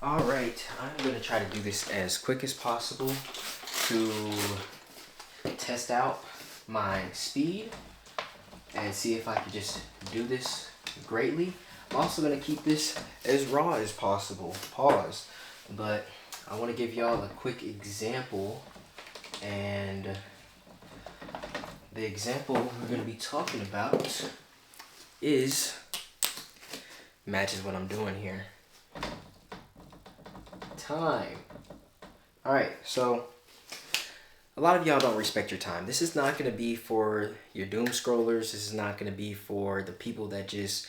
All right, I'm gonna try to do this as quick as possible to test out my speed and see if I can just do this greatly. I'm also gonna keep this as raw as possible. Pause. But I want to give y'all a quick example, and the example we're gonna be talking about is matches what I'm doing here. Time. All right, so a lot of y'all don't respect your time. This is not going to be for your doom scrollers. This is not going to be for the people that just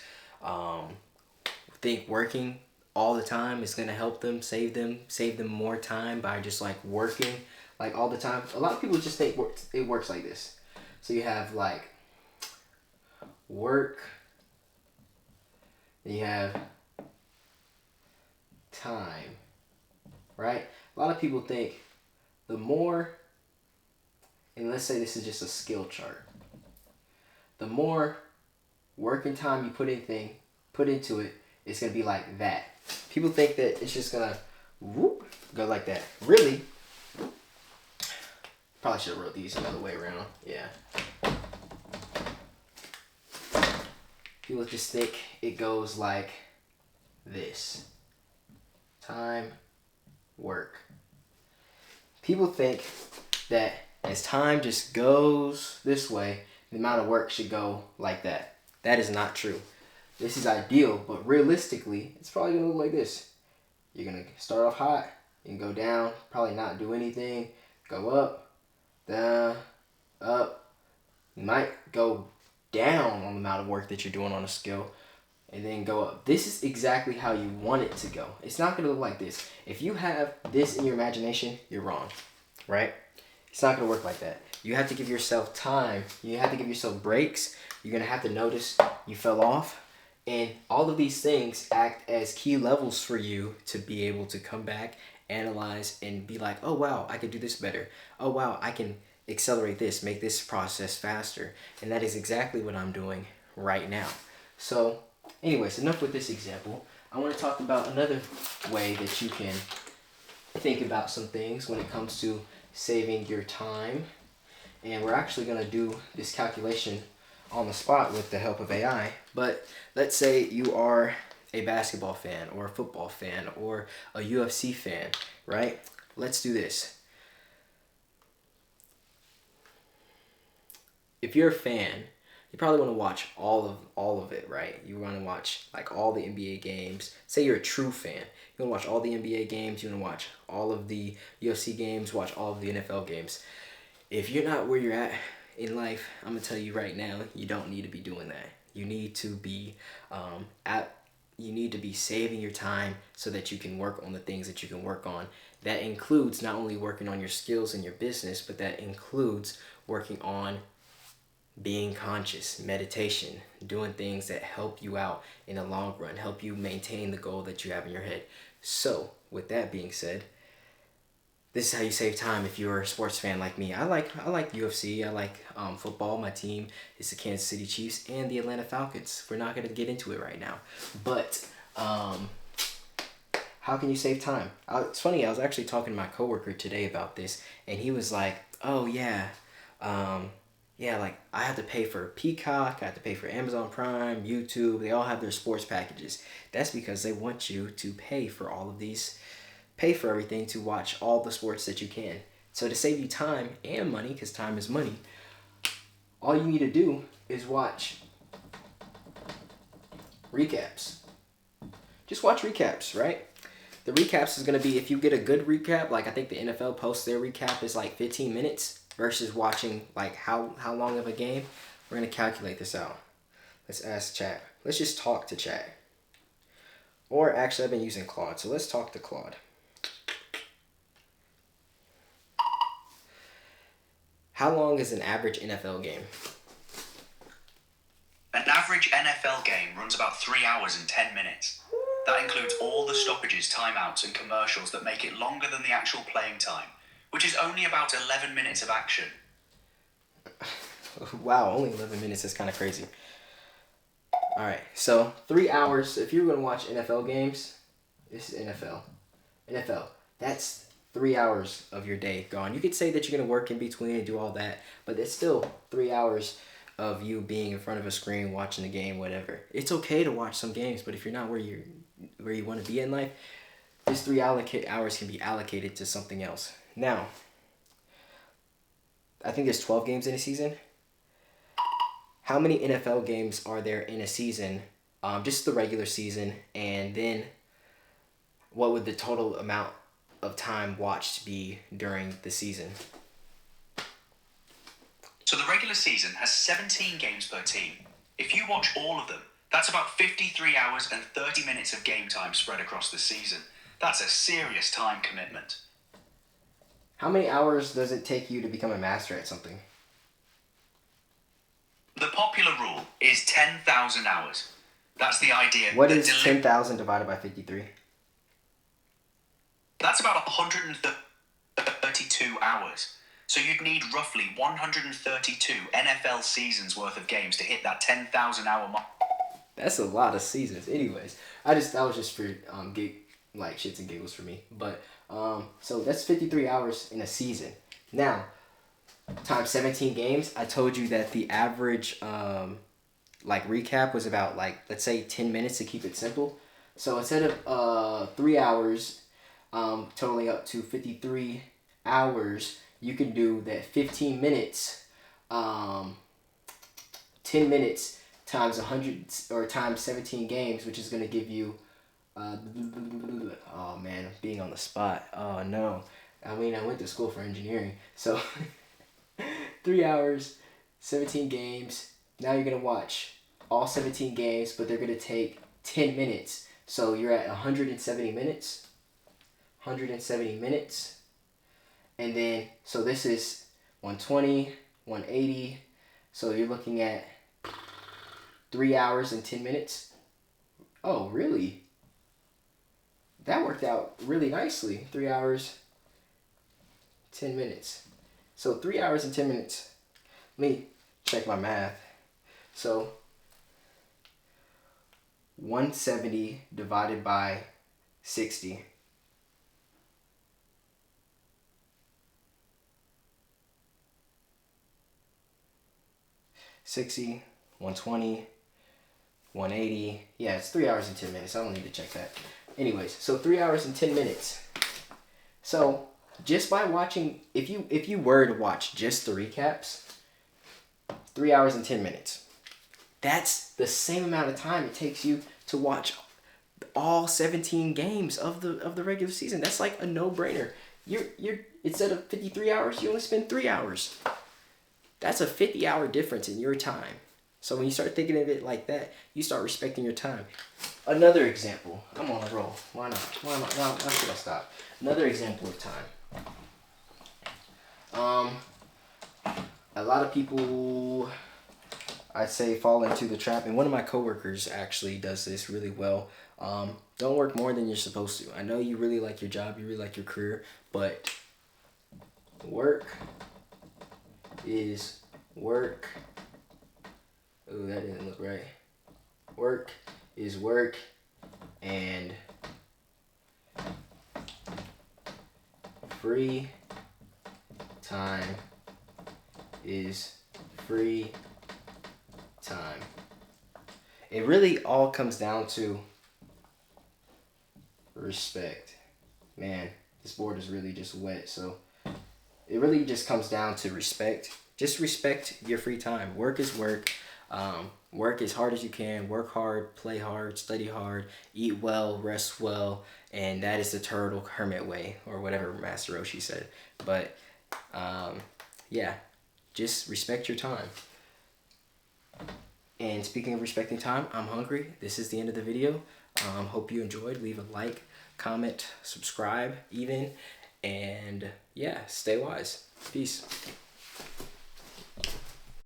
think working all the time is going to help them, save them more time by just like working like all the time. A lot of people just think it works like this. So you have like work, you have time, right? A lot of people think the more, and let's say this is just a skill chart, the more working time you put into it, it's gonna be like that. People think that it's just gonna whoop, go like that. Really, probably should have wrote these another way around. Yeah. People just think it goes like this. Time, work. People think that as time just goes this way, the amount of work should go like that. That is not true. This is ideal, but realistically, it's probably gonna look like this. You're gonna start off hot, you can go down, probably not do anything, go up, down, up. You might go down on the amount of work that you're doing on a skill, and then go up. This is exactly how you want it to go. It's not gonna look like this. If you have this in your imagination, you're wrong, right? It's not gonna work like that. You have to give yourself time. You have to give yourself breaks. You're gonna have to notice you fell off. And all of these things act as key levels for you to be able to come back, analyze, and be like, oh wow, I could do this better. Oh wow, I can accelerate this, make this process faster. And that is exactly what I'm doing right now. So anyways, enough with this example. I want to talk about another way that you can think about some things when it comes to saving your time. And we're actually going to do this calculation on the spot with the help of AI. But let's say you are a basketball fan or a football fan or a UFC fan, right? Let's do this. If you're a fan, you probably want to watch all of it, right? You want to watch like all the NBA games. Say you're a true fan. You want to watch all the NBA games. You want to watch all of the UFC games. Watch all of the NFL games. If you're not where you're at in life, I'm gonna tell you right now, you don't need to be doing that. You need to be you need to be saving your time so that you can work on the things that you can work on. That includes not only working on your skills in your business, but that includes working on being conscious, meditation, doing things that help you out in the long run, help you maintain the goal that you have in your head. So, with that being said, this is how you save time if you're a sports fan like me. I like UFC. I like football. My team is the Kansas City Chiefs and the Atlanta Falcons. We're not going to get into it right now. But how can you save time? It's funny. I was actually talking to my coworker today about this, and he was like, "Oh yeah, like I have to pay for Peacock. I have to pay for Amazon Prime, YouTube. They all have their sports packages. That's because they want you to pay for all of these." Pay for everything to watch all the sports that you can. So to save you time and money, because time is money, all you need to do is watch recaps. Just watch recaps, right? The recaps is going to be, if you get a good recap, like I think the NFL posts their recap is like 15 minutes versus watching like how long of a game. We're going to calculate this out. Let's ask chat. Let's just talk to chat. Or actually, I've been using Claude, so let's talk to Claude. How long is an average NFL game? An average NFL game runs about 3 hours and 10 minutes. That includes all the stoppages, timeouts, and commercials that make it longer than the actual playing time, which is only about 11 minutes of action. Wow, only 11 minutes is kind of crazy. All right, so 3 hours. If you're going to watch NFL games, this is NFL. NFL. That's 3 hours of your day gone. You could say that you're going to work in between and do all that, but it's still 3 hours of you being in front of a screen watching the game, whatever. It's okay to watch some games, but if you're not where you want to be in life, this 3 hours can be allocated to something else. Now, I think there's 12 games in a season. How many NFL games are there in a season? Just the regular season, and then what would the total amount of time watched be during the season? So the regular season has 17 games per team. If you watch all of them, that's about 53 hours and 30 minutes of game time spread across the season. That's a serious time commitment. How many hours does it take you to become a master at something? The popular rule is 10,000 hours. That's the idea. What is 10,000 divided by 53? That's about 132 hours. So you'd need roughly 132 NFL seasons worth of games to hit that 10,000 hour mark. That's a lot of seasons. Anyways, that was just for like shits and giggles for me. But so that's 53 hours in a season. Now, times 17 games. I told you that the average like recap was about, like, let's say 10 minutes to keep it simple. So instead of 3 hours, totaling up to 53 hours, you can do that 15 minutes, 10 minutes times 100 or times 17 games, which is going to give you, oh man, being on the spot. Oh no. I mean, I went to school for engineering. So 3 hours, 17 games. Now you're going to watch all 17 games, but they're going to take 10 minutes. So you're at 170 minutes. 170 minutes. And then, so this is 120, 180. So you're looking at 3 hours and 10 minutes. Oh, really? That worked out really nicely. 3 hours, 10 minutes. So 3 hours and 10 minutes. Let me check my math. So 170 divided by 60. 60, 120, 180. Yeah, it's 3 hours and 10 minutes. I don't need to check that. Anyways, so 3 hours and 10 minutes. So just by watching, if you were to watch just the recaps, 3 hours and 10 minutes. That's the same amount of time it takes you to watch all 17 games of the regular season. That's like a no-brainer. You're instead of 53 hours, you only spend 3 hours. That's a 50-hour difference in your time. So when you start thinking of it like that, you start respecting your time. Another example. I'm on a roll. Why not? Why should I stop? Another example of time. A lot of people, I'd say, fall into the trap, and one of my coworkers actually does this really well. Don't work more than you're supposed to. I know you really like your job, you really like your career, but work is work. Oh, that didn't look right. Work is work, and free time is free time. It really all comes down to respect. Man, this board is really just wet, so it really just comes down to respect. Just respect your free time. Work is work. Work as hard as you can. Work hard, play hard, study hard, eat well, rest well, and that is the turtle hermit way, or whatever Master Roshi said. But yeah, just respect your time. And speaking of respecting time, I'm hungry. This is the end of the video. Hope you enjoyed. Leave a like, comment, subscribe even. And yeah, stay wise. Peace.